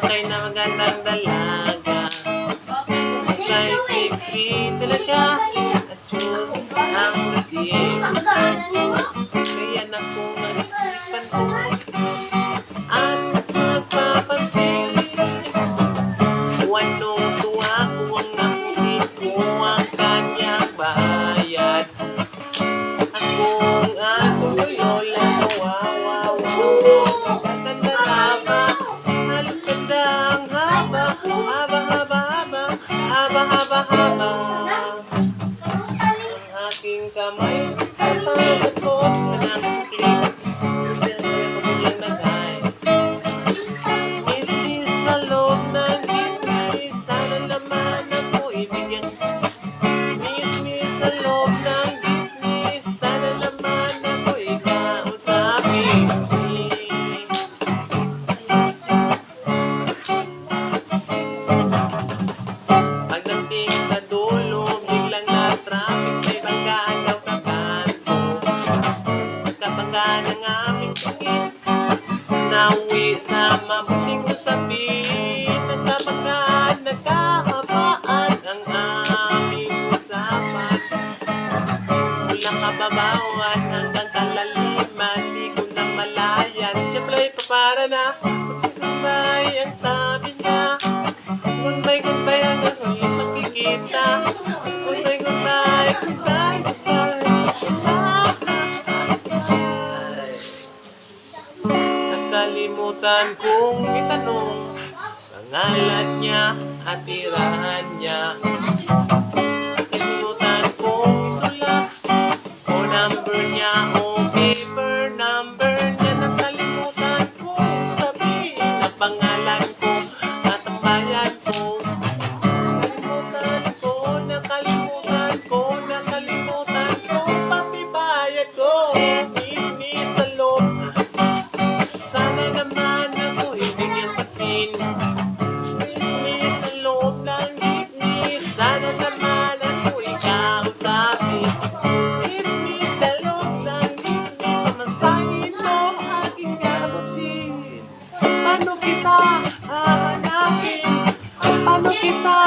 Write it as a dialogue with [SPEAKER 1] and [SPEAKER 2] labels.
[SPEAKER 1] Huwag na magandang dalaga. Kay sexy talaga. At Diyos ang dating. Kaya naku mag-isipan ko at magpapansin. Wanong tuwa ko ang nakutin ko ang kanyang bayad. Akong aso lola kawawa. Maganda raba. Halos ganda ang haba. Haba. Ang aking kamay ay pagkakot sa ng sukli. Magulang na guys. Miss sa loob ng ngiti. Sana naman ako ibigyan. Miss sa loob ng ngiti. Sana naman ako ikausapin. Pagdating sa dulo, biglang na traffic, may banggaan daw sa kanto. Nagkabanggaan ang aming pangit, nauwi sa mabuting usapin. Nagkabanggaan, nagkahabaan ang aming usapan. Mula kababawan hanggang kalaliman, sigo ng malayan. Siyempre papara na, goodbye ang sabi niya. Goodbye hanggang sa ulit magkikita. Goodbye. Nakalimutan kong itanong pangalan niya at tirahan niya. Nakalimutan kong isulat o number niya o paper number niya. Nakalimutan kong sabihin ang pangalan ko at ang bayan ko. Nakalimutan ko pati bayad ko. Miss sa loob. Sana naman ako ibigyan pansin. Miss sa loob ng ngiti. Sana naman ako ikausapin. Miss sa loob ng ngiti. Pamasahin mo aking gabutin. Paano kita hahanapin? Paano kita